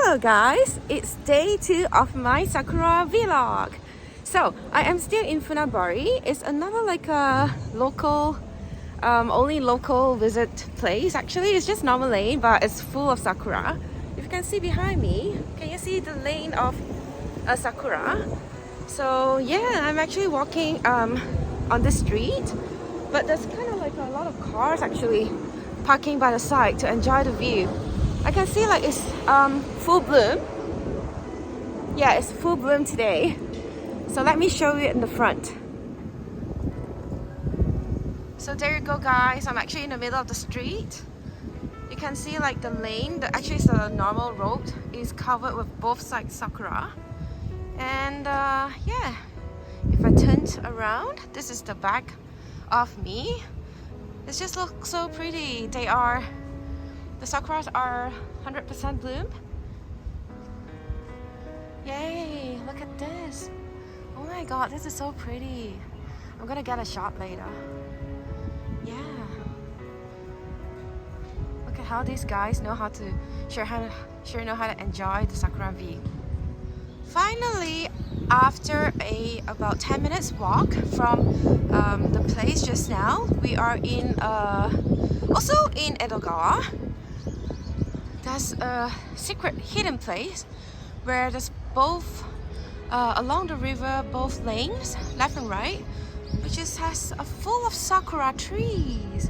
Hello guys, it's day 2 of my Sakura vlog. So I am still in Funabari. It's another like a local, only local visit place. Actually, it's just normal lane, but it's full of Sakura. If you can see behind me, can you see the lane of Sakura? So yeah, I'm actually walking on the street, but there's kind of like a lot of cars actually parking by the side to enjoy the view. I can see like it's full bloom. Yeah, it's full bloom today. So let me show you in the front. So there you go guys, I'm actually in the middle of the street. You can see like the lane, actually it's a normal road, is covered with both sides Sakura. And yeah, if I turn around, this is the back of me. It just looks so pretty. The Sakuras are 100% bloom. Yay, look at this. Oh my god, this is so pretty. I'm gonna get a shot later. Yeah. Look at how these guys know how to know how to enjoy the Sakura view. Finally, after about 10 minutes walk from the place just now, we are in also in Edogawa. There's a secret hidden place where there's both along the river, both lanes, left and right, which has a full of sakura trees.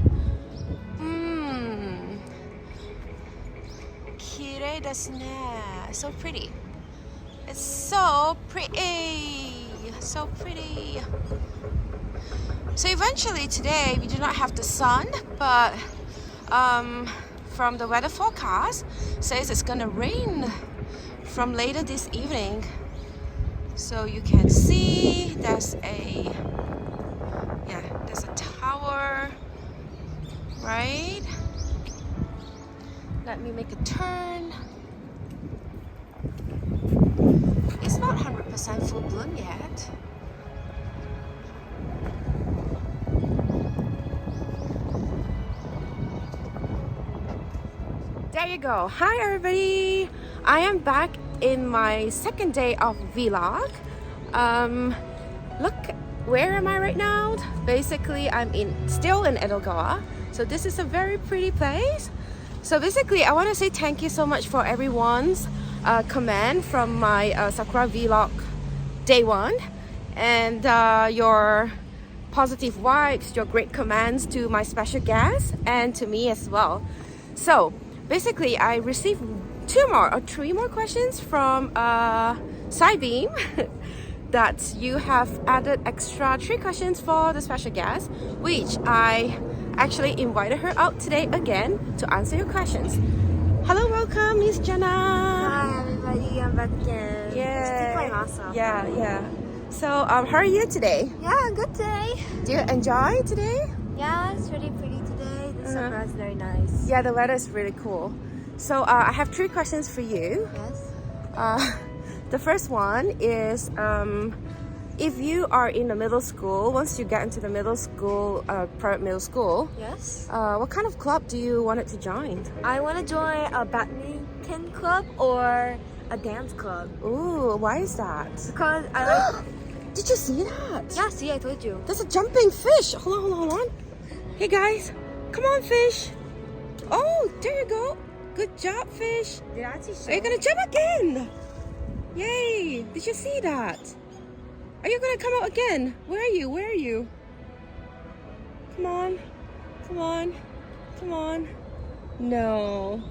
Kirei desu ne. So pretty. It's so pretty. So pretty. So eventually today we do not have the sun, but from the weather forecast says it's gonna rain from later this evening. So you can see there's a tower, right? Let me make a turn. It's not 100% full bloom yet. There you go. Hi everybody. I am back in my second day of vlog. Look, where am I right now? Basically, I'm still in Edogawa. So this is a very pretty place. So basically, I want to say thank you so much for everyone's comment from my Sakura vlog day 1, and your positive vibes, your great comments to my special guests and to me as well. So basically, I received 3 more questions from Cybeam that you have added extra 3 questions for the special guest, which I actually invited her out today again to answer your questions. Hello, welcome, Miss Jenna. Hi everybody, I'm back again. Yeah. Just keep playing awesome. Yeah. So, how are you today? Yeah, good day. Do you enjoy today? Yeah, it's really pretty today. The Sakura is very nice. Yeah, the weather is really cool. So, I have 3 questions for you. Yes. The first one is, if you are in the middle school, once you get into the middle school, private middle school, Yes. what kind of club do you want it to join? I want to join a badminton club or a dance club. Ooh, why is that? Because I like... Did you see that? Yeah, see, I told you. There's a jumping fish. Hold on. Hey guys, come on fish. Oh, there you go. Good job, fish. Did I actually show? Are you gonna jump again? Yay! Did you see that? Are you gonna come out again? Where are you? Come on. No.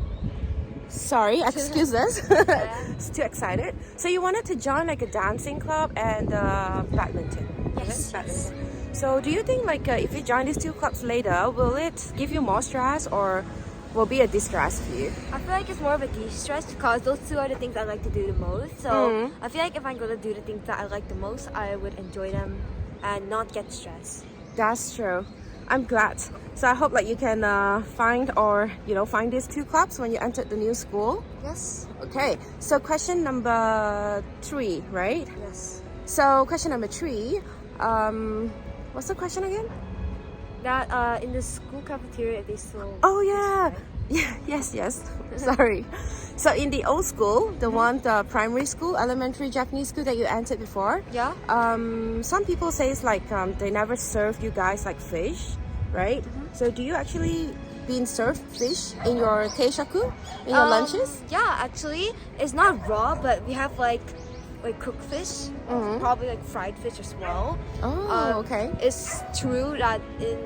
Sorry, excuse us. It's too excited. So you wanted to join like a dancing club and badminton? Yes. Badminton. So do you think like if you join these 2 clubs later, will it give you more stress or will be a distress for you? I feel like it's more of a de-stress because those 2 are the things I like to do the most. So I feel like if I'm going to do the things that I like the most, I would enjoy them and not get stressed. That's true. I'm glad. So I hope like you can find these 2 clubs when you enter the new school. Yes. Okay. So question number 3, right? Yes. So question number 3. What's the question again? That in the school cafeteria, if they sold. Oh yeah. Yeah, yes. Sorry. So in the old school, the the primary school, elementary Japanese school that you entered before, Yeah. some people say it's like they never serve you guys like fish, right? So do you actually been served fish in your teishaku, in your lunches? Yeah, actually, it's not raw, but we have like cooked fish, probably like fried fish as well. Oh, okay. It's true that in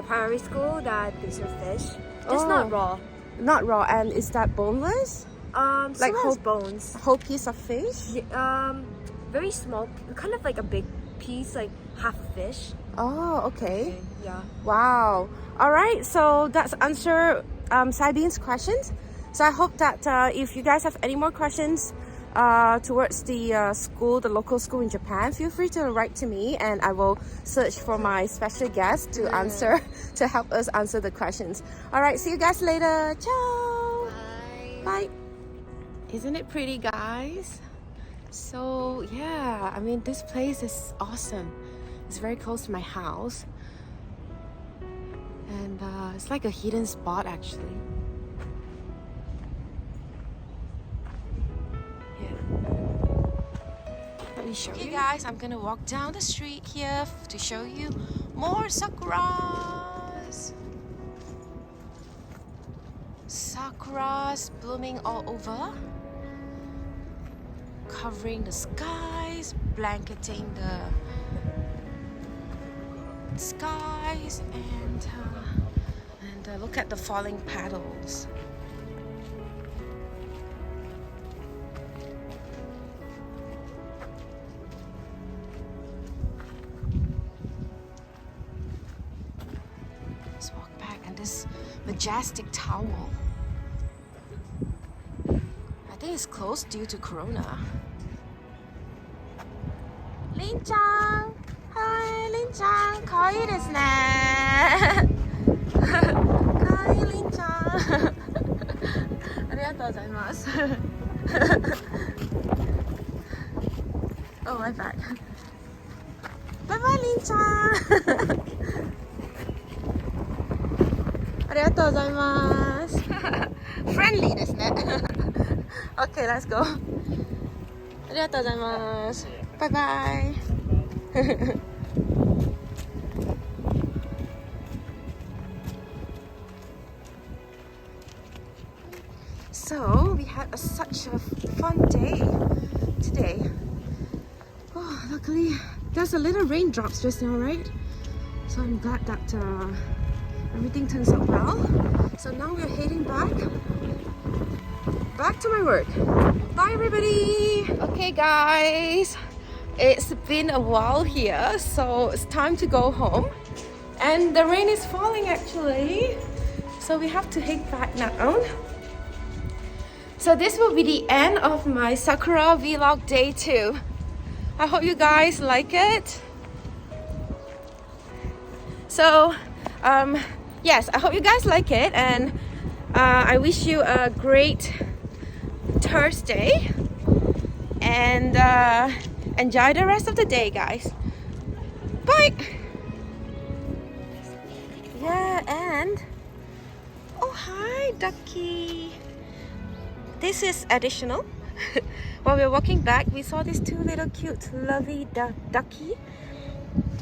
primary school that they serve fish. It's not raw. Not raw, and is that boneless? Like whole bones. Whole piece of fish? Very small, kind of like a big piece, like half a fish. Oh, okay. Yeah. Wow. All right. So that's answer Sabine's questions. So I hope that if you guys have any more questions towards the school, the local school in Japan, feel free to write to me, and I will search for my special guest to answer, to help us answer the questions. All right. See you guys later. Ciao. Bye. Bye. Isn't it pretty, guys? So yeah, I mean, this place is awesome. It's very close to my house, and it's like a hidden spot actually. Yeah. Let me show you guys. I'm gonna walk down the street here to show you more sakuras. Sakuras blooming all over, covering the skies, blanketing the skies, and look at the falling petals. Let's walk back, and this majestic tower. I think it's closed due to Corona. Lin-chan! Hi, Lin-chan! かわいいですねかわいいLin-chanありがとうございます Oh, my bad. Bye bye, Lin-chan ありがとうございます Friendly ですね Okay, let's go ありがとうございます Bye bye So we had such a fun day today. Oh, luckily there's a little raindrops just now, right? So I'm glad that everything turns out well. So now we're heading back to my work. Bye everybody. Okay guys, it's been a while here, so it's time to go home. And the rain is falling actually, so we have to head back now. So this will be the end of my Sakura vlog day 2. I hope you guys like it. So yes, I hope you guys like it, and I wish you a great Thursday, and enjoy the rest of the day, guys. Bye. Yeah, and oh hi Ducky. This is additional. While we were walking back, we saw these two little cute lovely ducky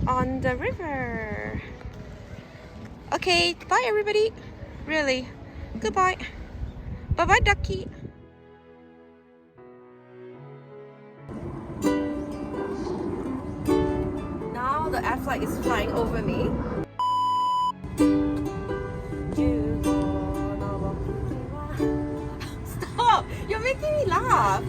on the river. Okay, bye everybody. Really, goodbye. Bye bye ducky. Now the air flight is flying over me. Stop! You're making me laugh.